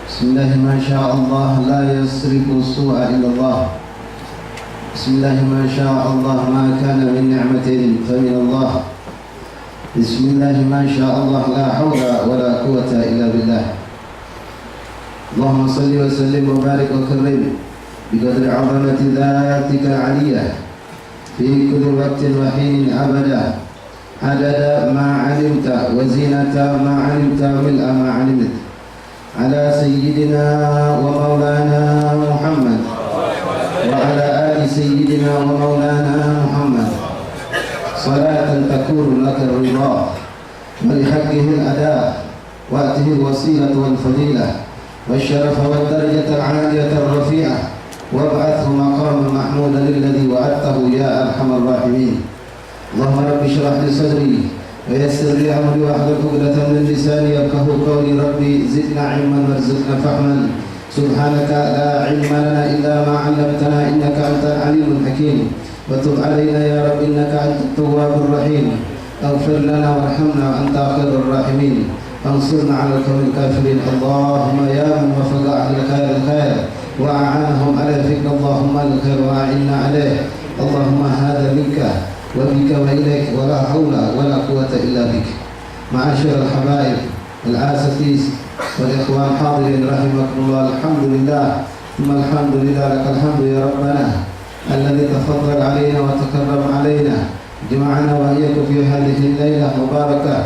بسم الله ما شاء الله لا يصرف السوء إلا الله. بسم الله ما شاء الله ما كان من نعمة فمن الله. بسم الله ما شاء الله لا حول ولا قوة إلا بالله. اللهم صل وسلم وبارك وكرم بقدر عظمة ذاتك العلية في كل وقت وحين أبدا، عدد ما علمت وزينة ما علمت وملء ما علمت، على سيدنا ومولانا محمد وعلى آل سيدنا ومولانا محمد، صلاة تكون لك الرضا ولحقه الأداء وأته الوسيلة والفضيلة والشرف والدرجة العالية الرفيعة، وابعثه مقاما محمودا الذي وعدته يا أرحم الراحمين. اللهم رب اشرح لي صدري ويسر لي أمري واحلل عقدة من لساني يفقهوا قولي. ربي زدنا علما وارزقنا فهما. سبحانك لا علم لنا إلا ما علمتنا إنك أنت العليم الحكيم. وتب علينا يا رب إنك أنت التواب الرحيم. اغفر لنا وارحمنا وأنت خير الراحمين. فانصرنا على القوم الكافرين. اللهم يا من وفق أهل الخير الخير وأعانهم على الفكر، اللهم الخير وأعنا عليه. اللهم هذا منك وبك وإليك ولا حول ولا قوة إلا بك. معاشر الحبائب الآساتذة والإخوان الحاضرين رحمكم الله، الحمد لله ثم الحمد لله، لك الحمد يا ربنا الذي تفضل علينا وتكرم علينا، جمعنا وإياكم في هذه الليلة المباركة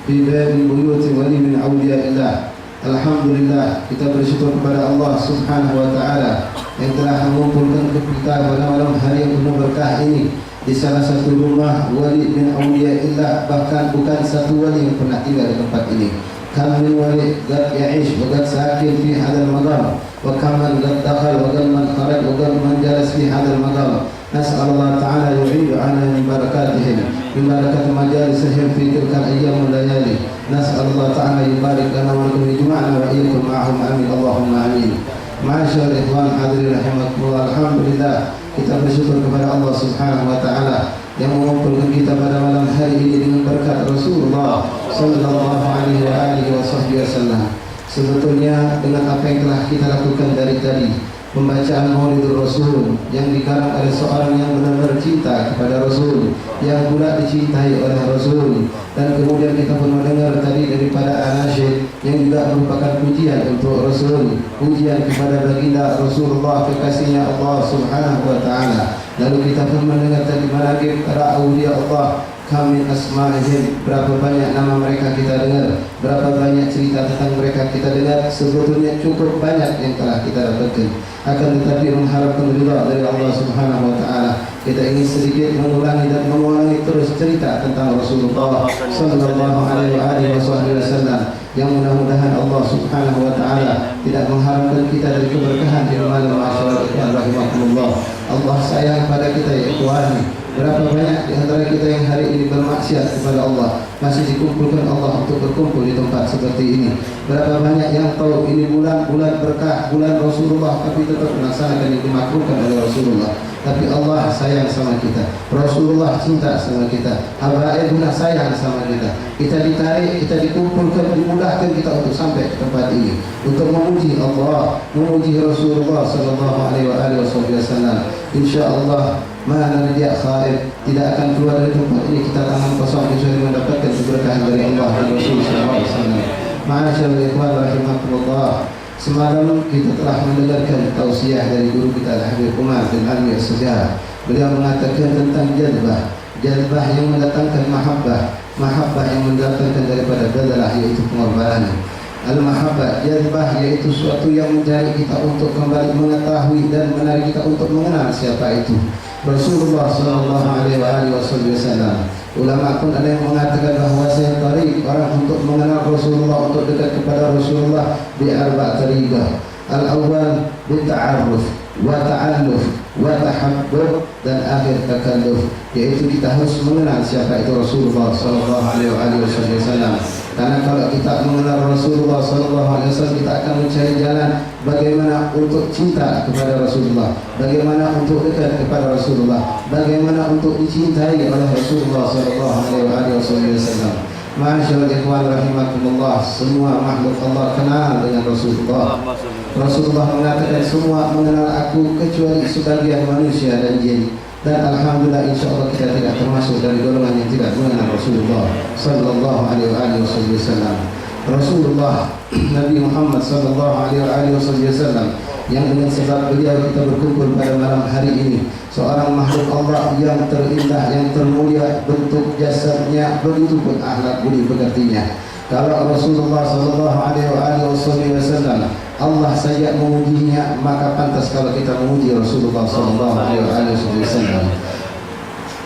في باب البيوت ولي من أولياء الله. Alhamdulillah, kita bersyukur kepada Allah Subhanahu wa Ta'ala yang telah mengumpulkan kita pada malam hari yang penuh berkah ini di salah satu rumah wali min awliyaillah, bahkan bukan satu wali yang pernah tinggal di tempat ini. Kam min wali qad ya'ish wa qad sakin fi hadzal maqam, wa kam man qad dakhal wa kam man kharaj wa kam man jalas fi hadzal maqam. Nas'al Allah Ta'ala yu'idu 'ala min barakatihim, min barakat majalisihim fi tilka al-ayyam wal layali. Nas'al Allah Ta'ala yubarik lana wa lakum ijma'na wa iyyakum ma'ahum, amin Allahumma amin. Ma'asyar ikhwan hadirin rahimakumullah, alhamdulillah kita bersyukur kepada Allah Subhanahu wa Ta'ala yang mengumpulkan kita pada malam hari ini dengan berkat Rasulullah sallallahu alaihi wa alihi wasallam. Sebetulnya dengan apa yang telah kita lakukan dari tadi, pembacaan Maulidur Rasul yang dikarang oleh seorang yang benar-benar cinta kepada Rasul, yang pula dicintai oleh Rasul, dan kemudian kita pun mendengar tadi daripada Anasyid yang juga merupakan pujian untuk Rasul, pujian kepada baginda Rasulullah, kekasihnya Allah Subhanahu wa Ta'ala. Lalu kita pun mendengar tadi manaqib para awliya Allah, kami asma'ihim, berapa banyak nama mereka kita dengar, berapa banyak cerita tentang mereka kita dengar. Sebetulnya cukup banyak yang telah kita dapatkan, akan tetapi mengharapkan ridha dari Allah Subhanahu wa Ta'ala, kita ingin sedikit mengulangi dan mengulangi terus cerita tentang Rasulullah sallallahu alaihi wasallam, yang mudah-mudahan Allah Subhanahu wa Ta'ala tidak mengharamkan kita dari keberkahan di malam masyarakat rahimakumullah. Allah sayang pada kita ya ikhwan. Berapa banyak di antara kita yang hari ini bermaksiat kepada Allah, masih dikumpulkan Allah untuk berkumpul di tempat seperti ini. Berapa banyak yang tahu ini bulan berkah, bulan Rasulullah, tapi tetap melaksanakan yang dimakruhkan oleh Rasulullah. Tapi Allah sayang sama kita, Rasulullah cinta sama kita, habaibullah sayang sama kita. Kita ditarik, kita dikumpulkan, dimudahkan kita untuk sampai ke tempat ini, untuk memuji Allah, memuji Rasulullah sallallahu alaihi wasallam. Insyaallah mana dia khair, tidak akan keluar dari tempat ini kita tangan kosong kecuali mendapatkan keberkahan dari Allah dan Rasul sallallahu alaihi wasallam. Ma'asyarul ikhwan rahimakumullah, semalam kita telah mendengarkan tausiah dari guru kita Al-Habib Umar bin Ali As-Segar. Beliau mengatakan tentang jazbah yang mendatangkan mahabbah yang mendatangkan daripada badalah, yaitu pengorbanan. Al-mahabbah, jazbah, yaitu suatu yang mencari kita untuk kembali mengetahui dan menarik kita untuk mengenal siapa itu Rasulullah sallallahu alaihi wasallam. Ulama pun ada yang mengatakan bahawa saya tarik orang untuk mengenal Rasulullah, untuk dekat kepada Rasulullah, bi arba' tariqah. Al-awwal bi ta'arruf wa ta'alluf wa tahabbub, dan akhir takalluf, yaitu kita harus mengenal siapa itu Rasulullah sallallahu alaihi wasallam. Karena kalau kita mengenal Rasulullah sallallahu alaihi wasallam, kita akan mencari jalan bagaimana untuk cinta kepada Rasulullah, bagaimana untuk dekat kepada Rasulullah, bagaimana untuk dicintai oleh Rasulullah sallallahu alaihi wasallam. Ma'asyiral ikhwan rahimakumullah, semua makhluk Allah kenal dengan Rasulullah. Rasulullah mengatakan semua mengenal aku kecuali sebagian manusia dan jin. Dan alhamdulillah insyaallah kita tidak termasuk dari golongan yang tidak mengenal Rasulullah sallallahu alaihi wasallam. Rasulullah Nabi Muhammad sallallahu alaihi wasallam yang dengan sebab beliau kita berkumpul pada malam hari ini, seorang makhluk Allah yang terindah, yang termulia bentuk jasadnya, begitu pun akhlak budi pekertinya. Kalau Rasulullah sallallahu alaihi wasallam Allah saja memujinya, maka pantas kalau kita memuji Rasulullah sallallahu alaihi wasallam.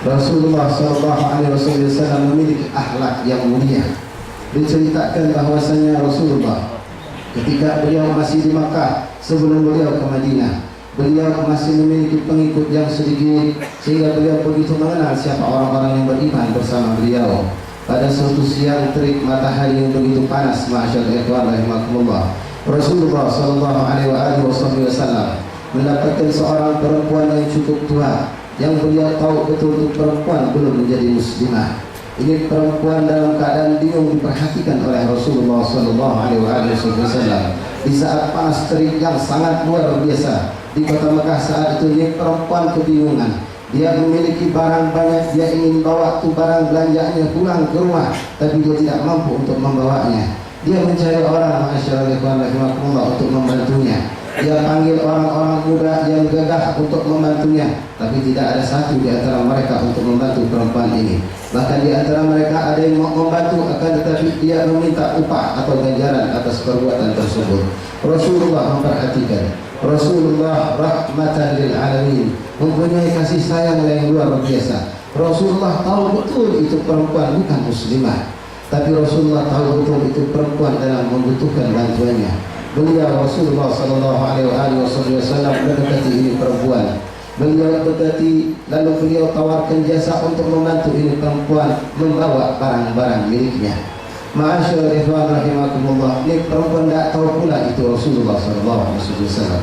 Rasulullah sallallahu alaihi wasallam memiliki akhlak yang mulia. Diceritakan bahwasanya Rasulullah ketika beliau masih di Makkah, sebelum beliau ke Madinah, beliau masih memiliki pengikut yang sedikit, sehingga beliau begitu mengenal siapa orang-orang yang beriman bersama beliau. Pada suatu siang terik matahari yang begitu panas, ma'asyar ikhwan rahimakumullah, Rasulullah sallallahu alaihi wasallam mendapatkan seorang perempuan yang cukup tua, yang beliau tahu betul perempuan belum menjadi muslimah. Ini perempuan dalam keadaan bingung diperhatikan oleh Rasulullah sallallahu alaihi wasallam di saat panas terik yang sangat luar biasa di kota Mekah saat itu. Ini perempuan kebingungan. Dia memiliki barang banyak, dia ingin bawa tu barang belanjaannya pulang ke rumah, tapi dia tidak mampu untuk membawanya. Dia mencari orang, ma'asyiral ikhwan rahimakumullah, untuk membantunya. Dia panggil orang-orang muda yang gagah untuk membantunya, tapi tidak ada satu di antara mereka untuk membantu perempuan ini. Bahkan di antara mereka ada yang mau membantu, akan tetapi dia meminta upah atau ganjaran atas perbuatan tersebut. Rasulullah memperhatikan. Rasulullah rahmatan lil alamin, mempunyai kasih sayang yang luar biasa. Rasulullah tahu betul itu perempuan bukan muslimah, tapi Rasulullah tahu betul itu perempuan dalam membutuhkan bantuannya. Beliau Rasulullah sallallahu alaihi wasallam mendekati ini perempuan. Beliau dekati, lalu beliau tawarkan jasa untuk membantu ini perempuan membawa barang-barang miliknya. Ma'asyiral ikhwan rahimakumullah, ini perempuan tidak tahu pula itu Rasulullah sallallahu alaihi wasallam.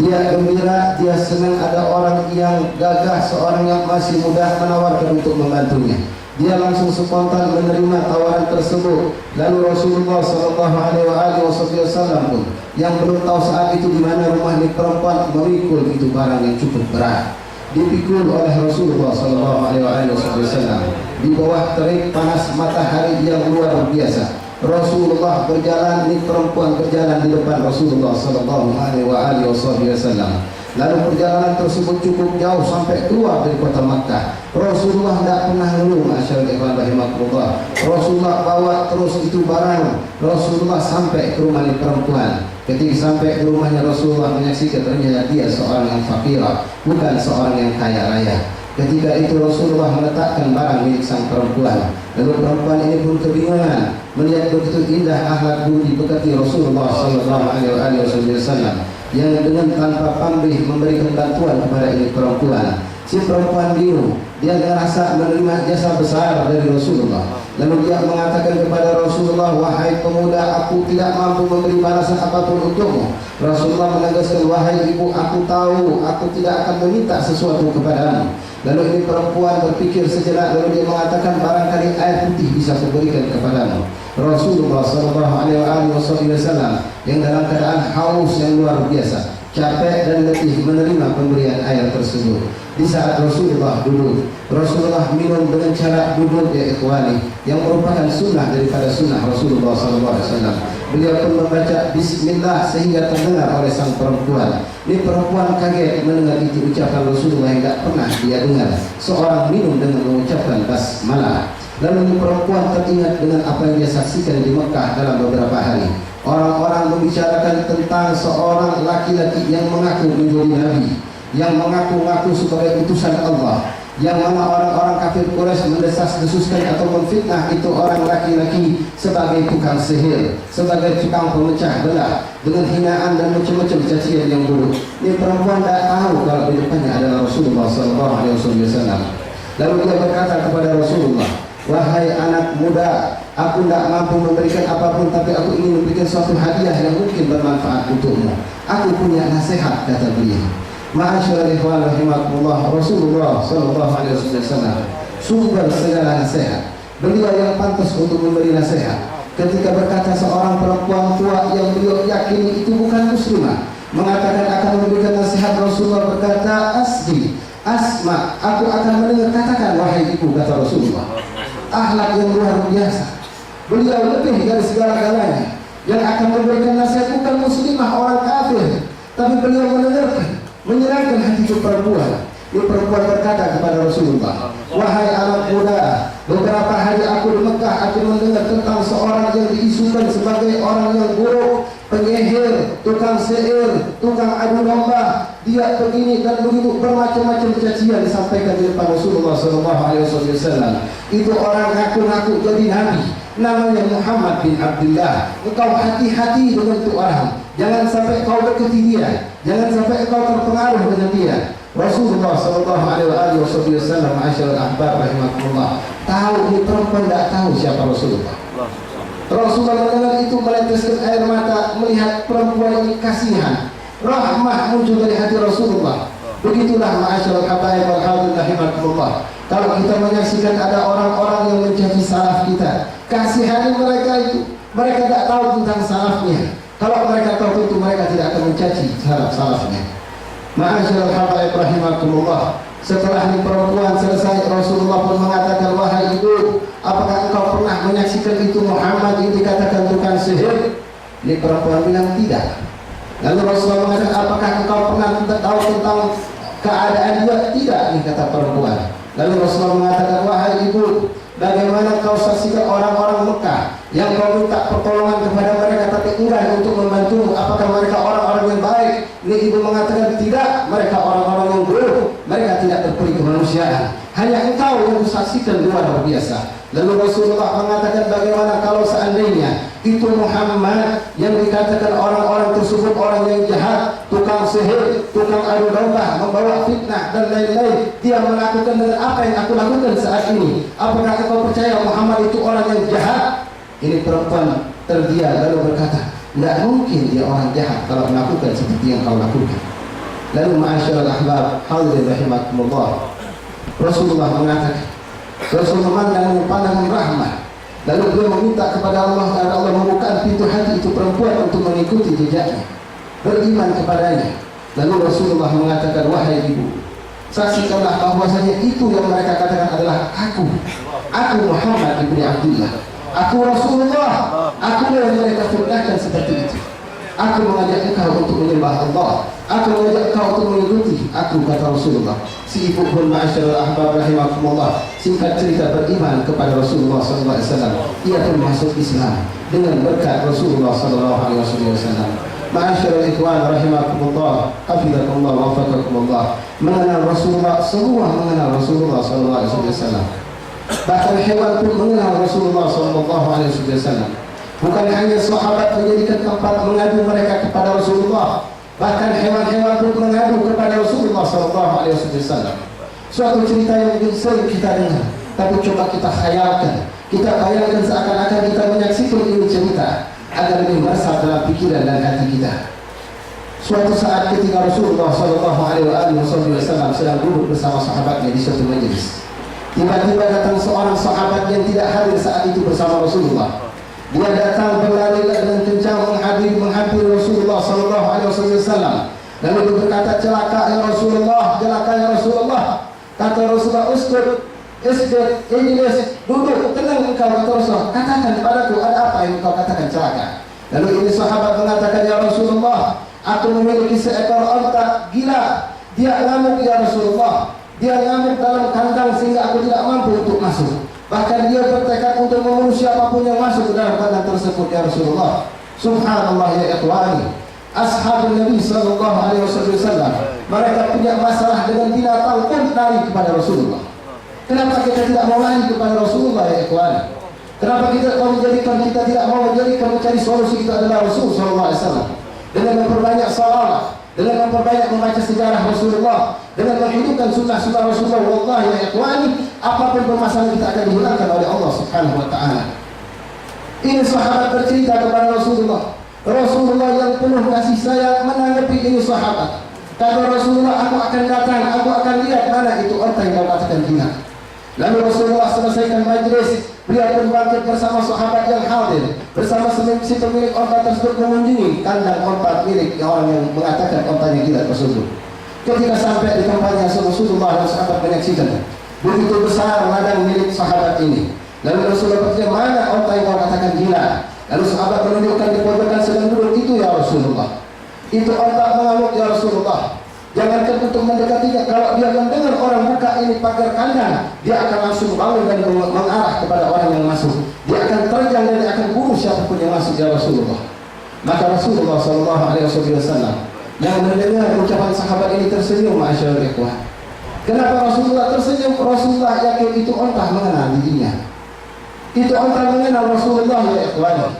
Dia gembira, dia senang ada orang yang gagah, seorang yang masih muda menawarkan untuk membantunya. Dia langsung spontan menerima tawaran tersebut. Lalu Rasulullah sallallahu alaihi wasallam pun yang belum tahu saat itu di mana rumah ini perempuan memikul itu barang yang cukup berat. Dipikul oleh Rasulullah sallallahu alaihi wasallam di bawah terik panas matahari yang luar biasa. Rasulullah berjalan, ini perempuan berjalan di depan Rasulullah sallallahu alaihi wasallam. Lalu perjalanan tersebut cukup jauh sampai keluar dari kota Makkah. Rasulullah tidak pernah ngeluh, ma'asyiral ikhwan rahimakumullah. Rasulullah bawa terus itu barang. Rasulullah sampai ke rumah ini perempuan. Ketika sampai ke rumahnya, Rasulullah menyaksikan ternyata dia seorang yang fakirah, bukan seorang yang kaya raya. Ketika itu Rasulullah meletakkan barang milik sang perempuan. Lalu perempuan ini pun kebingungan melihat begitu indah akhlak budi pekerti Rasulullah sallallahu alaihi wasallam yang dengan tanpa pamrih memberikan bantuan kepada ini perempuan. Si perempuan bingung, dia merasa menerima jasa besar dari Rasulullah. Lalu dia mengatakan kepada Rasulullah, wahai pemuda, aku tidak mampu memberi balasan apapun untukmu. Rasulullah menegaskan, wahai ibu, aku tahu, aku tidak akan meminta sesuatu kepadamu. Lalu ini perempuan berpikir sejenak, lalu dia mengatakan, barangkali air putih bisa kuberikan kepadamu. Rasulullah sallallahu alaihi wasallam yang dalam keadaan haus yang luar biasa, capek dan letih menerima pemberian air tersebut. Di saat Rasulullah duduk, Rasulullah minum dengan cara duduk, ya ikhwani, yang merupakan sunnah daripada sunnah Rasulullah SAW. Beliau pun membaca Bismillah sehingga terdengar oleh sang perempuan. Ini perempuan kaget mendengar itu ucapan Rasulullah yang tidak pernah dia dengar. Seorang minum dengan mengucapkan basmalah. Lalu ini perempuan teringat dengan apa yang dia saksikan di Mekah dalam beberapa hari. Orang-orang membicarakan tentang seorang laki-laki yang mengaku menjadi nabi, yang mengaku-ngaku sebagai utusan Allah, yang mana orang-orang kafir Quraisy mendesas-desuskan atau memfitnah itu orang laki-laki sebagai tukang sihir, sebagai tukang pemecah belah, dengan hinaan dan macam-macam cacian yang buruk. Ini perempuan tidak tahu kalau di depannya adalah Rasulullah SAW. Lalu dia berkata kepada Rasulullah, wahai anak muda, aku tidak mampu memberikan apapun, tapi aku ingin memberikan suatu hadiah yang mungkin bermanfaat untukmu. Aku punya nasihat, kata beliau. Ma'asyiral ikhwan rahimakumullah, Rasulullah sallallahu alaihi wasallam sumber segala nasihat. Beliau yang pantas untuk memberi nasihat. Ketika berkata seorang perempuan tua yang beliau yakini itu bukan muslimah, mengatakan akan memberikan nasihat, Rasulullah berkata, Asma, aku akan mendengar, katakan wahai ibu, kata Rasulullah. Akhlak yang luar biasa. Beliau lebih dari segala-galanya. Yang akan memberikan nasihat bukan muslimah, orang kafir, tapi beliau mendengarkan, menyerahkan hati ke perempuan. Perempuan berkata kepada Rasulullah, wahai anak muda, beberapa hari aku di Mekah, aku mendengar tentang seorang yang diisukan sebagai orang yang buruk, penyihir, tukang sihir, tukang adu domba. Dia begini dan begitu, bermacam-macam cacian disampaikan di depan Rasulullah SAW. Itu orang ngaku-ngaku jadi nabi, namanya Muhammad bin Abdullah. Engkau hati-hati dengan itu orang. Jangan sampai kau dekati dia, jangan sampai kau terpengaruh dengan dia. Rasulullah sallallahu alaihi wasallam, ma'asyiral ahbab rahimakumullah, tahu ini perempuan tidak tahu siapa Rasulullah. Rasulullah mendengar itu meneteskan air mata, melihat perempuan ini kasihan, rahmah muncul dari hati Rasulullah. Begitulah ma'asyiral habaib wal hadirin rahimakumullah. Kalau kita menyaksikan ada orang-orang yang mencaci salaf kita, kasihani mereka itu, mereka tidak tahu tentang salafnya. Kalau mereka tahu itu, mereka tidak akan mencaci salafnya. Ma'asyiral habaib rahimakumullah. Setelah ini perempuan selesai, Rasulullah pun mengatakan, wahai ibu, apakah engkau pernah menyaksikan itu Muhammad yang dikatakan tukang sihir? Ini perempuan bilang tidak. Lalu Rasulullah mengatakan, apakah engkau pernah tahu tentang keadaan dia? Tidak, ini kata perempuan. Lalu Rasulullah mengatakan, wahai ibu, bagaimana kau saksikan orang-orang Mekah yang kau minta pertolongan kepada mereka tapi enggan untuk membantumu? Apakah mereka orang-orang yang baik? Ini ibu mengatakan tidak, mereka orang-orang yang buruk, mereka tidak berperi kemanusiaan. Hanya engkau yang disaksikan luar biasa. Lalu Rasulullah mengatakan, bagaimana kalau seandainya itu Muhammad yang dikatakan orang-orang tersebut orang yang jahat, tukang sihir, tukang adu domba, membawa fitnah dan lain-lain, dia melakukan dengan apa yang aku lakukan saat ini? Apakah engkau percaya Muhammad itu orang yang jahat? Ini perempuan terdiam lalu berkata, tidak mungkin dia orang jahat kalau melakukan seperti yang kau lakukan. Lalu ma'asyiral ahbab hadirin rahimakumullah, Rasulullah mengatakan, Rasulullah memandang dengan pandangan rahmat. Lalu beliau meminta kepada Allah agar Allah membuka pintu hati itu perempuan untuk mengikuti jejaknya, beriman kepadanya. Lalu Rasulullah mengatakan, wahai ibu, saksikanlah bahwasanya itu yang mereka katakan adalah aku Muhammad ibn Abdullah, aku Rasulullah, aku yang mereka fitnahkan seperti itu. Aku mengajak engkau untuk menyembah Allah, aku mengajak engkau untuk mengikuti aku, kata Rasulullah. Si ibu pun ma'asyiral ahbab rahimakumullah, singkat cerita beriman kepada Rasulullah SAW. Ia pun masuk Islam dengan berkat Rasulullah SAW. Ma'asyiral ikhwan rahimakumullah, hafizakumullah wa wafaqakumullah. Mengenal Rasulullah, semua mengenal Rasulullah SAW. Bahkan hewan pun mengenal Rasulullah SAW. Bukan hanya sahabat menjadikan tempat mengadu mereka kepada Rasulullah, bahkan hewan-hewan pun mengadu kepada Rasulullah SAW. Suatu cerita yang mungkin sering kita dengar, tapi coba kita khayalkan, kita bayangkan seakan-akan kita menyaksikan ini cerita agar lebih meresap dalam pikiran dan hati kita. Suatu saat ketika Rasulullah SAW sedang duduk bersama sahabatnya di suatu majelis, tiba-tiba datang seorang sahabat yang tidak hadir saat itu bersama Rasulullah. Dia datang berlari dengan kencang menghampiri Rasulullah SAW. Lalu dia berkata, celaka ya Rasulullah, celaka ya Rasulullah. Kata Rasulullah, uskud, ijlis, duduk, tenang engkau, kata Rasulullah. Katakan padaku, ada apa yang engkau katakan celaka? Lalu ini sahabat mengatakan, ya Rasulullah, aku memiliki seekor onta gila. Dia ngamuk ya Rasulullah, dia ngamuk dalam kandang sehingga aku tidak mampu untuk masuk. Bahkan dia bertekad untuk membunuh siapapun yang masuk ke dalam kandang tersebut ya Rasulullah. Subhanallah ya ikhwani, ashabul Nabi SAW, mereka punya masalah dengan binatang pun lari kepada Rasulullah. Kenapa kita tidak mau lari kepada Rasulullah ya ikhwani? Kenapa kita tidak mau menjadikan mencari solusi kita adalah Rasulullah SAW? Dengan memperbanyak salawat, dengan memperbanyak membaca sejarah Rasulullah, dengan menghidupkan sunnah-sunnah Rasulullah, wallahi ya ikhwani, apapun permasalahan kita akan dihilangkan oleh Allah Subhanahu wa ta'ala. Ini sahabat bercerita kepada Rasulullah. Rasulullah yang penuh kasih sayang menanggapi ini sahabat. Kata Rasulullah, aku akan datang, aku akan lihat mana itu onta yang kau katakan gila. Lalu Rasulullah selesaikan majlis, beliau pun bangkit bersama sahabat yang hadir, bersama si pemilik onta tersebut mengunjungi kandang onta milik orang yang mengatakan ontanya gila tersebut. Ketika sampai di tempatnya, Rasulullah dan sahabat menyaksikan begitu besar ladang milik sahabat ini. Lalu Rasulullah bertanya, mana onta yang kau katakan gila? Lalu sahabat menunjukkan di pojokan sedang duduk, itu ya Rasulullah. Itu onta mengamuk ya Rasulullah. Jangankan untuk mendekatinya, kalau dia mendengar orang buka ini pagar kandang, dia akan langsung bangun dan mengarah kepada orang yang masuk. Dia akan terjang dan dia akan bunuh siapapun yang masuk ya Rasulullah. Maka Rasulullah SAW yang mendengar ucapan sahabat ini tersenyum, ma'asyarul ikhwan. Kenapa Rasulullah tersenyum? Rasulullah yakin itu onta mengenal dirinya. Itu onta mengenal Rasulullah ya ikhwan.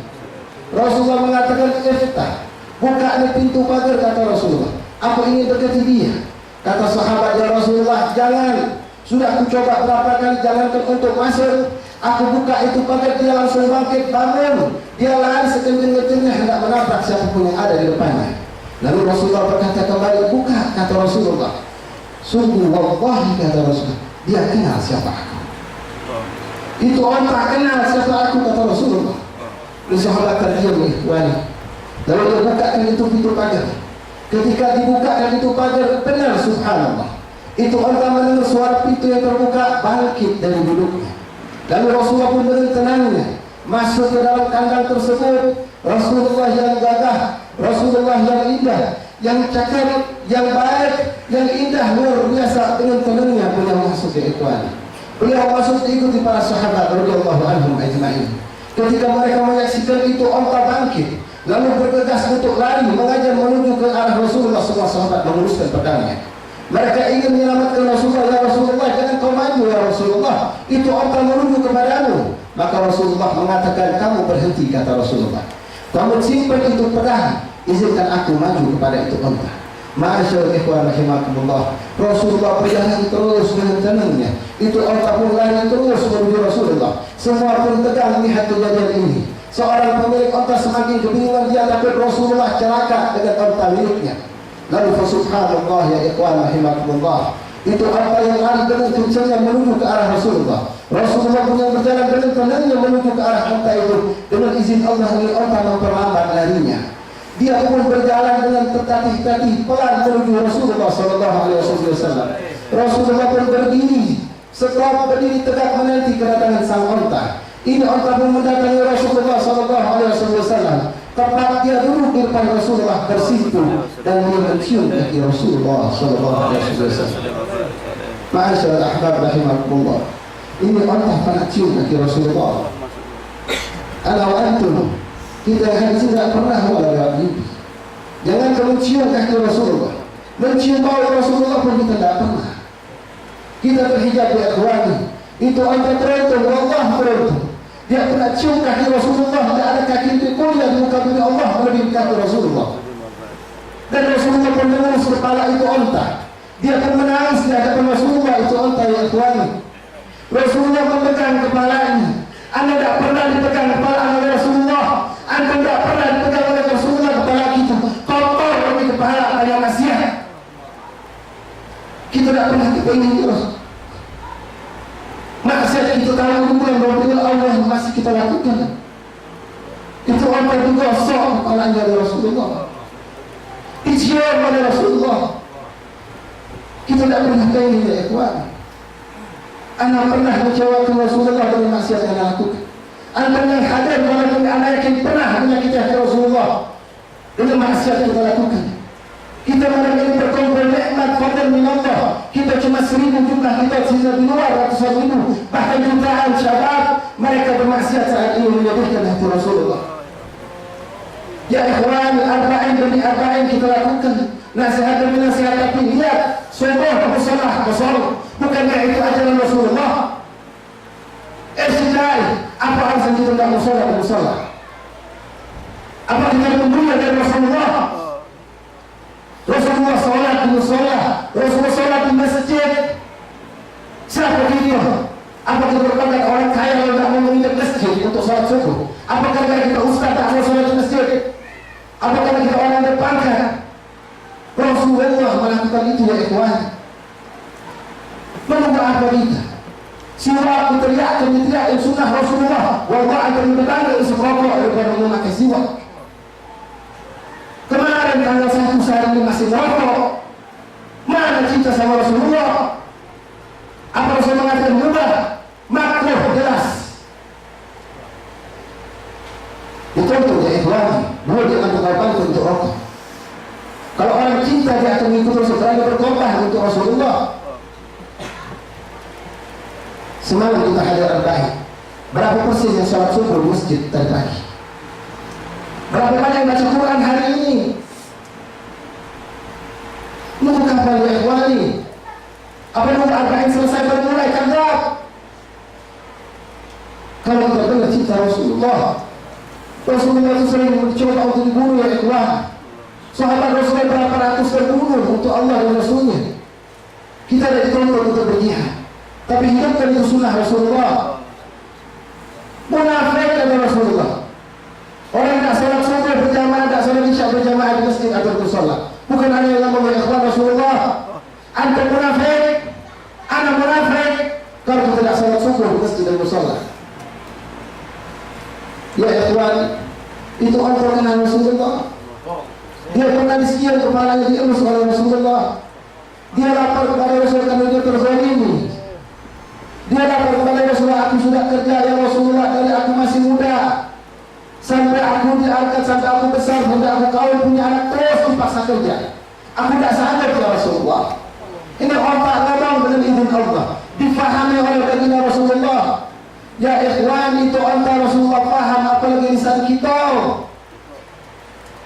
Rasulullah mengatakan, iftah, buka ini pintu pagar, kata Rasulullah. Aku ingin dekati dia. Kata sahabat, ya Rasulullah, jangan. Sudah aku coba berapa kali, jangankan untuk masuk. Aku buka itu pagar, dia langsung bangkit, bangun. Dia lari sekencang-kencangnya, hendak menabrak siapapun yang ada di depannya. Lalu Rasulullah berkata kembali, buka, kata Rasulullah. Sungguh wallahi, kata Rasulullah, dia kenal siapa aku. Itu orang tak kenal siapa aku, kata Rasulullah. Lalu sahabat terdiam, wali. Lalu dia bukakan itu pintu pagar. Ketika dibukakan itu pagar, benar subhanallah, itu orang mendengar suara pintu yang terbuka, bangkit dari duduknya. Lalu Rasulullah pun dengan tenangnya masuk ke dalam kandang tersebut. Rasulullah yang gagah, Rasulullah yang indah, yang cakap, yang baik, yang indah, luar biasa, dengan tenangnya beliau masuk ke ikhwan. Beliau masuk diikuti para sahabat radhiyallahu anhum ajma'in. Ketika mereka menyaksikan itu, onta bangkit, lalu bergegas untuk lari mengajar menuju ke arah Rasulullah. Semua sahabat menguruskan pedangnya. Mereka ingin menyelamatkan Rasulullah. Ya Rasulullah, jangan kau maju ya Rasulullah, itu onta menuju kepadamu. Maka Rasulullah mengatakan, kamu berhenti, kata Rasulullah. Kamu simpan itu pedang, izinkan aku maju kepada itu onta. Ma'asyarul ikhwan rahimakumullah. Rasulullah berjalan terus dengan tenangnya. Itu onta pun lari terus menuju Rasulullah. Semua pun tegang melihat kejadian ini. Seorang pemilik onta semakin kebingungan, dia takut Rasulullah celaka dengan onta miliknya. Lalu subhanallah ya ikhwan rahimakumullah, itu onta yang lari dengan kencangnya menuju ke arah Rasulullah. Rasulullah pun yang berjalan dengan tenangnya menuju ke arah onta itu. Dengan izin Allah, ini onta memperlambat larinya. Dia pun berjalan dengan tertatih-tatih pelan menuju Rasulullah SAW. Rasulullah pun berdiri, setelah berdiri tegak menanti kedatangan sang onta. Ini onta pun mendatangi Rasulullah SAW. Tempat dia duduk di depan Rasulullah tersimpul dan dia mencium kaki Rasulullah SAW. Ma'asyarul ahbab rahimakumullah, ini onta pernah cium kaki Rasulullah. Ana wa antum, kita yang tidak pernah wala mimpi. Jangan kamu cium kaki Rasulullah, mencium bau Rasulullah pun kita tidak pernah. Kita berhijab di akhwani. Itu onta beruntung, Allah beruntung. Dia pernah cium kaki Rasulullah. Tidak ada kaki lebih mulia di muka bumi Allah melebihi kaki Rasulullah. Dan Rasulullah pun mengurus kepala itu onta. Dia pun menangis di hadapan Rasulullah. Itu onta ya akhwani. Rasulullah memegang kepalanya. Anda tidak pernah dipegang kepala oleh Rasulullah. Anda tidak pernah dipegang oleh Rasulullah kepala kita. Kotor dari kepala yang maksiat. Kita tidak pernah kepingin itu. Maksiat itu kalau bulan Rabiul Allah masih kita lakukan. Itu orang juga sok kepalanya dari Rasulullah. Dicium oleh Rasulullah. Kita tidak pernah kepingin ya ikhwan. Anda pernah mengecewakan Rasulullah dengan maksiat yang lakukan. Anda yang hadir walaupun anda yakin pernah menyakiti hati Rasulullah dengan maksiat yang kita lakukan. Kita malam ini berkumpul nikmat fadl min Allah. Kita cuma 1000 jumlah kita, sisa di luar ratusan ribu, bahkan jutaan syabab mereka bermaksiat saat ini menyebutkan hati Rasulullah. Ya ikhwan, arba'in demi arba'in kita lakukan. Nasihat demi nasihat, tapi lihat sungguh bersalah besar. Bukankah itu ajaran Rasulullah? Irsyidai, apa alasan kita tidak bersalah? Apa kita memberi dari Rasulullah? Rasulullah sholat di musola, Rasulullah sholat di masjid. Siapa dia? Apa kita berkata orang kaya yang tidak mau menginap masjid untuk sholat subuh? Apakah kita ustaz tak mau sholat di masjid? Apakah kita orang berpangkat? Rasulullah melakukan itu ya ikhwan. Menunggu apa kita? Siwak teriak sunnah Rasulullah. Wallah akan bertanda isi rokok daripada memakai siwak. Kemarin tanggal 1 saya ini masih merokok. Mana cinta sama Rasulullah? Apa Rasul mengatakan mubah? Makruh jelas. Dicontoh ya ikhwan, boleh dianggap untuk rokok. Kalau orang cinta dia akan mengikut Rasul, berani berkorban untuk Rasulullah. Semalam kita hadir arba'in. Berapa persen yang sholat subuh di masjid tadi pagi? Berapa banyak yang baca Quran hari ini? Nunggu kapan ya ikhwani? Apa nunggu arba'in selesai baru mulai? Kadzab. Kalau kita benar cinta Rasulullah itu sering mencoba untuk dibunuh ya ikhwan. Sahabat Rasulullah berapa ratus terbunuh untuk Allah dan Rasulnya. Kita tidak dituntut untuk berjihad, tapi hidupkan itu sunnah Rasulullah. Munafik ada Rasulullah. Orang tak salat subuh berjamaah, tak salat isya berjamaah di masjid atau bersolat. Bukan hanya yang ngomong ikhwan Rasulullah. Anda munafik, anak munafik kalau kita tidak salat subuh di masjid dan bersolat. Ya ikhwan, itu orang kenal Rasulullah. Dia pernah disekian kepalanya dielus oleh Rasulullah. Dia lapar kepada Rasulullah karena dia terzalimi. Dia lapar kepada Rasulullah, aku sudah kerja ya Rasulullah dari aku masih muda sampai aku diangkat, sampai aku besar, sampai aku kawin punya anak, terus dipaksa kerja. Aku tidak sadar ya Rasulullah. Ini otak ngomong dengan izin Allah, difahami oleh baginda Rasulullah. Ya ikhwan, itu antara Rasulullah paham, apalagi lisan kita.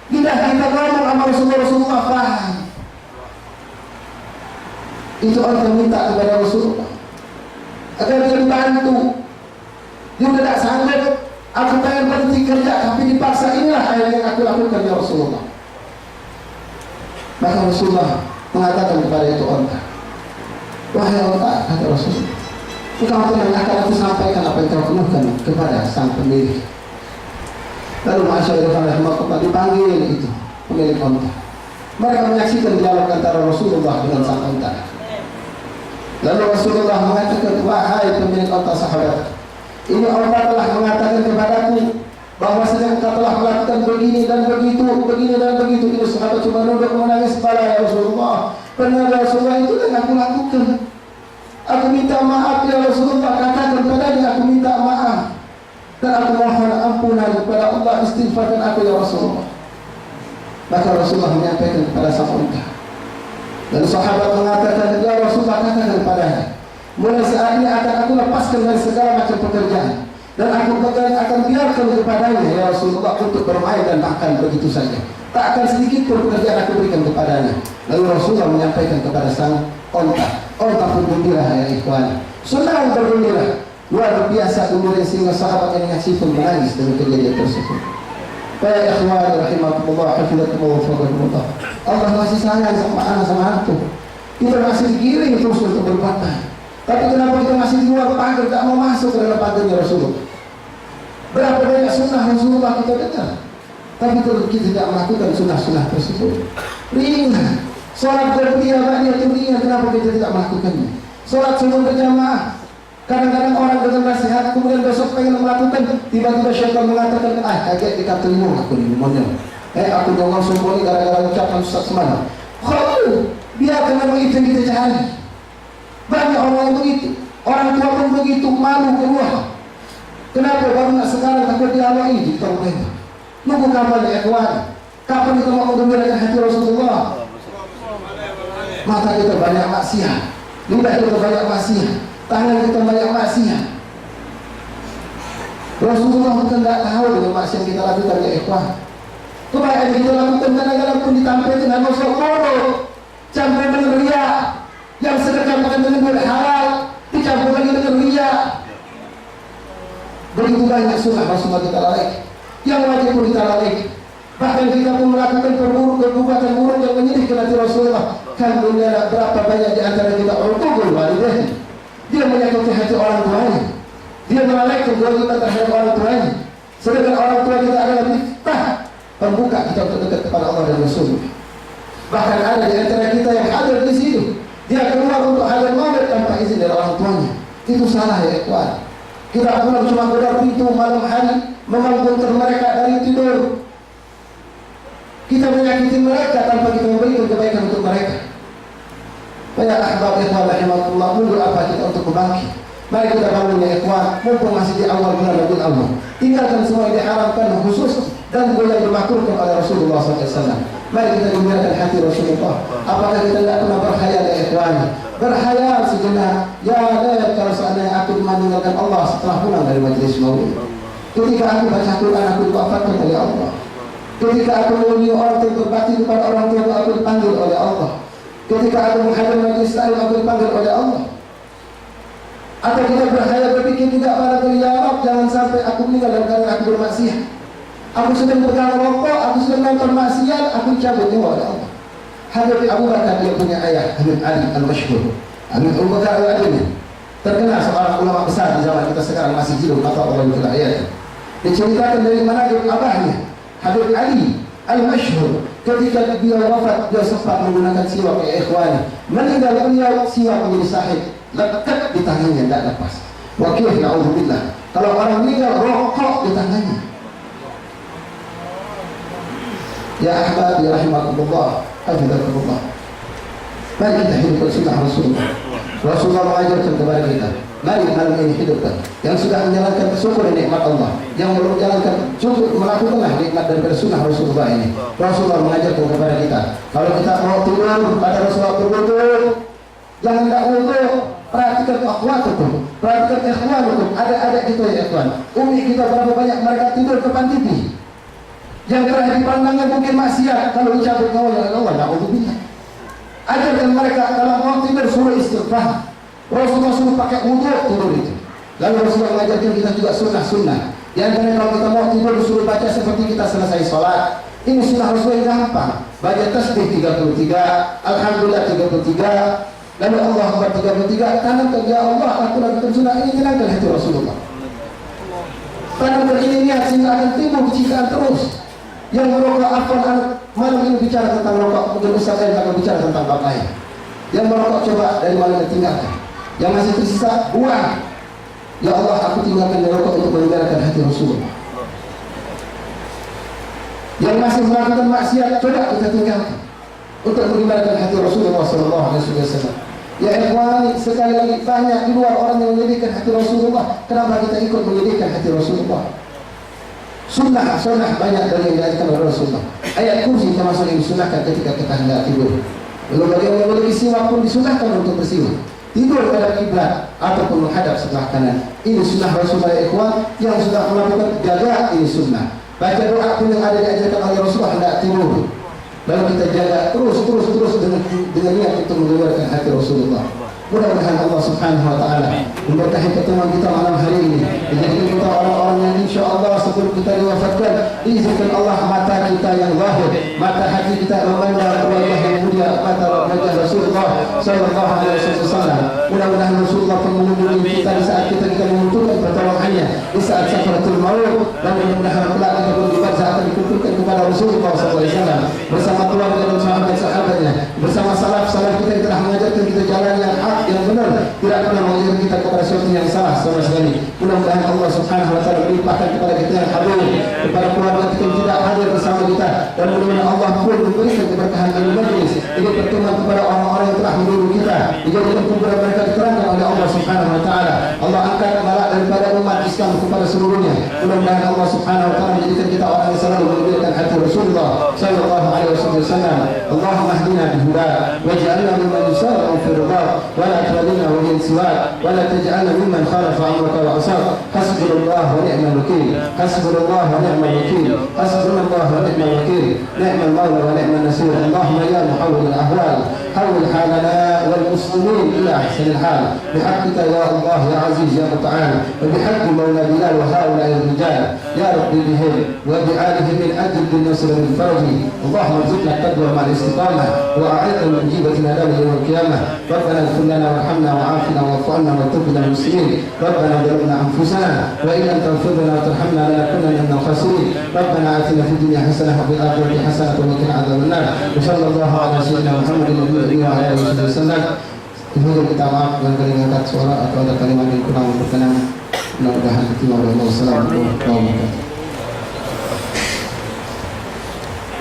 Tidak kita ngomong sama Rasulullah paham. Itu orang minta kepada Rasulullah agar dia dibantu. Dia tidak sanggup, aku pengen berhenti kerja tapi dipaksa. Inilah ayat yang aku lakukan ya Rasulullah. Maka Rasulullah mengatakan kepada itu onta, wahai onta, kata Rasulullah, engkau tenang, akan aku sampaikan apa yang kau keluhkan kepada sang pemilik. Lalu masyarakat rahmatullah dipanggil itu pemilik onta. Mereka menyaksikan dialog antara Rasulullah dengan sang onta. Lalu Rasulullah mengatakan, wahai pemilik onta sahabat, ini onta telah mengatakan kepadaku bahwa sedang engkau telah melakukan begini dan begitu, begini dan begitu. Ini sahabat cuma duduk menangis kepala, ya Rasulullah, benar ya Rasulullah, itu yang aku lakukan. Aku minta maaf ya Rasulullah, katakan padanya aku minta maaf dan aku mohon ampunan kepada Allah, istighfarkan aku ya Rasulullah. Maka Rasulullah menyampaikan kepada sang onta. Dan sahabat mengatakan, ya Rasulullah, katakan padanya, mulai saat ini akan aku lepaskan dari segala macam pekerjaan dan aku akan biarkan kepadanya ya Rasulullah untuk bermain dan makan begitu saja. Tak akan sedikit pun pekerjaan aku berikan kepadanya. Lalu Rasulullah menyampaikan kepada sang onta pun gembira ya ikhwan, senang bergembira, luar biasa gembira sehingga sahabat yang menyaksikan menangis dengan kejadian tersebut. Ya ikhwan rahimakumullah, hafizakumullah, fadhakumullah. Allah masih sayang sama anak sama hantu. Kita masih digiring terus untuk berbuat baik. Tapi kenapa kita masih di luar pagar, tak mau masuk ke dalam pagarnya Rasulullah? Berapa banyak sunnah Rasulullah kita dengar, tapi kita tidak melakukan sunnah-sunnah tersebut. Ringan, sholat berjamaah itu ringan, kenapa kita tidak melakukannya? Sholat subuh berjamaah, kadang-kadang orang dengan nasihat, kemudian besok pengen melakukan, tiba-tiba syaitan mengatakan, kaget dikatakan aku ini monyet. Aku ngomong subuh ini gara-gara ucapan Ustaz semalam. Biarkan memang itu yang kita cari. Banyak orang yang begitu, orang tua pun begitu, malu keluar. Kenapa baru nak sekarang takut diawal ini? Kita mulai nunggu kapan ya kawan? Kapan kita mau menggembirakan hati Rasulullah? Mata kita banyak maksiat, lidah kita banyak maksiat, tangan kita banyak maksiat. Rasulullah bukan tak tahu dengan maksiat kita lakukan ya ikhwan. Kebaikan kita lakukan kadang-kadang pun ditampilkan dengan Rasulullah, sampai dengan riya. Yang sedekah bukan dengan duit halal, dicampur lagi dengan riya. Begitu banyak sunnah Rasulullah kita lalai, yang wajib pun kita lalai. Bahkan kita pun melakukan perbuatan buruk yang menyedihkan hati Rasulullah. Kan dunia berapa banyak di antara kita uqul walidain, dia menyakiti hati orang tuanya, dia melalaikan kewajiban terhadap orang tuanya. Sedangkan orang tua kita adalah miftah pembuka kita untuk dekat kepada Allah dan Rasulullah. Bahkan ada di antara kita yang hadir di situ, dia keluar untuk hadir maulid tanpa izin dari orang tuanya. Itu salah ya ikhwan. Kita pulang cuma gedor pintu malam hari, membangunkan mereka dari tidur. Kita menyakiti mereka tanpa kita memberikan kebaikan untuk mereka. Ya ahbab ikhwan rahimahullah, mundur apa kita untuk berbangkit. Mari kita bangun ya ikhwan, mumpung masih di awal bulan Rabiul Awwal. Tinggalkan semua yang diharamkan khusus dan yang dimakruhkan oleh Rasulullah SAW. Mari kita gembirakan hati Rasulullah. Apakah kita tidak pernah berkhayal ya ikhwan? Berkhayal sejenak. Ya Allah, kalau seandainya aku meninggalkan Allah setelah pulang dari majlis maulid. Ketika aku baca Quran, aku diwafatkan oleh Allah. Ketika aku menyuruh orang tua berbakti kepada orang tua, aku dipanggil oleh Allah. Ketika aku menghadiri majlis taklim, aku dipanggil oleh Allah. Atau kita berkhayal berpikir tidak pada ya Rabb, jangan sampai aku meninggal dalam keadaan aku bermaksiat. Aku sedang pegang rokok, aku sedang nonton maksiat, aku dicabut nyawa oleh Allah. Habib Abu Bakar dia punya ayah, Habib Ali Al-Mashhur. Habib Abu Bakar Al-Adini terkenal seorang ulama besar di zaman kita sekarang, masih hidup atau Allah itu ayat. Diceritakan dari manaqib abahnya, Habib Ali Al-Mashhur. Ketika dia wafat, dia sempat menggunakan siwak ya ikhwani. Meninggal beliau, siwak menjadi sahih, lekat di tangannya, tidak lepas. Wakil na'udzubillah. Kalau orang meninggal, rokok di tangannya. Ya ahbab ya rahimakumullah, hafizakumullah. Mari kita hidupkan sunnah Rasulullah. Rasulullah mengajarkan kepada kita. Mari malam ini hidupkan. Yang sudah menjalankan syukur nikmat Allah, yang belum menjalankan syukur, melakukanlah nikmat daripada sunnah Rasulullah ini. Rasulullah mengajarkan kepada kita, kalau kita mau tidur pada Rasulullah berwudu, jangan tidak wudu. Perhatikan akhwatukum, perhatikan ikhwanukum, adik-adik kita ya ikhwan. Umi kita berapa banyak mereka tidur depan TV. Yang terakhir dipandangnya mungkin maksiat, kalau dicabut nyawa oleh Allah, na'udzubillah. Ajarkan mereka kalau mau tidur suruh istighfar. Rasulullah suruh pakai wudu tidur itu. Lalu Rasulullah mengajarkan kita juga sunnah-sunnah. Di antaranya kalau kita mau tidur suruh baca seperti kita selesai sholat. Ini sunnah Rasulullah yang gampang. Baca tasbih 33, alhamdulillah 33, lalu Allah Akbar 33. Tanamkan ya Allah, aku lakukan sunnah ini, tenangkan hati Rasulullah. Tanamkan ini niat sehingga akan timbul kecintaan terus. Yang merokok afwan malam ini bicara tentang rokok, mungkin Ustaz lain akan bicara tentang bapaknya. Yang merokok coba dari malam ini tinggalkan. Yang masih tersisa buang. Ya Allah, aku tinggalkan dari rokok untuk meninggalkan hati Rasulullah. Yang masih melakukan maksiat, coba kita tinggalkan untuk meninggalkan hati Rasulullah SAW. Ya ikhwani, sekali lagi banyak di luar orang yang menyedihkan hati Rasulullah. Kenapa kita ikut menyedihkan hati Rasulullah? Sunnah banyak dari yang diajarkan oleh Rasulullah. Ayat kursi termasuk yang disunahkan ketika kita hendak tidur. Lalu bagi yang memiliki siwak pun disunahkan untuk bersiwak. Tidur pada kiblat ataupun menghadap sebelah kanan. Ini sunnah Rasulullah ikhwan yang sudah melakukan, jaga ini sunnah. Baca doa pun yang ada diajarkan oleh Rasulullah hendak tidur. Lalu kita jaga terus dengan niat untuk mengeluarkan hati Rasulullah. Mudah-mudahan Allah Subhanahu wa taala memberkahi pertemuan kita malam hari ini. Menjadikan kita orang-orang yang insya-Allah sebelum kita diwafatkan, izinkan Allah mata kita yang zahir, mata hati kita memandang wajah yang mulia, mata wajah Rasulullah sallallahu alaihi wasallam. Mudah-mudahan Rasulullah pun menunggu kita di saat kita membutuhkan pertolongannya, di saat sakaratul maut, dan mudah-mudahan kelak kita pun juga akan dikumpulkan kepada Rasulullah sallallahu alaihi wasallam bersama keluarga dan sahabat-sahabatnya, bersama salaf-salaf kita yang telah mengajarkan kita jalan yang hak, yang benar, tidak pernah mengajarkan kita kepada sesuatu yang salah sama sekali. Mudah-mudahan Allah Subhanahu wa taala melimpahkan kepada kita yang hadir, kepada keluarga kita yang tidak hadir bersama kita, dan mudah-mudahan Allah pun memberikan keberkahan dan majlis ini pertemuan kepada orang-orang yang telah mendahului kita, dijadikan kumpulan mereka diterangkan oleh Allah Subhanahu wa taala. Allah angkat balak daripada umat Islam kepada seluruhnya. Mudah-mudahan Allah Subhanahu wa taala menjadikan kita orang yang selalu menggembirakan hati Rasulullah sallallahu alaihi wasallam. Allahumma hdina bihuda waj'alna mimman yusari'u fi ridha wa la تولنا ومن سواك ولا تجعلنا ممن خالف امرك وعصاك. حسبنا الله ونعم الوكيل، حسبنا الله ونعم الوكيل، حسبنا الله ونعم الوكيل، نعم المولى ونعم النصير. اللهم يا محول الاحوال حول حالنا والمسلمين الى احسن الحال بحقك يا الله يا عزيز يا متعال، وبحق مولى بلال وهؤلاء الرجال يا رب بهم وبآله من اجل بالنصر من فرجه. اللهم ارزقنا التقوى مع الاستقامه واعنا من مجيبتنا يوم القيامه. ربنا اغفر لنا وارحمنا وعافنا واعف عنا وتب لنا المسلمين. ربنا ظلمنا انفسنا وان لم تغفر لنا وترحمنا لنكونن من الخاسرين. ربنا اتنا في الدنيا حسنه وفي الاخره حسنه وقنا عذاب النار. وصلى الله على سيدنا محمد وعلى اله وصحبه وسلم. Mohon minta maaf barangkali angkat suara atau ada kalimat yang kurang berkenan. Mudah-mudahan diterima oleh Allah. Assalamualaikum warahmatullahi wabarakatuh.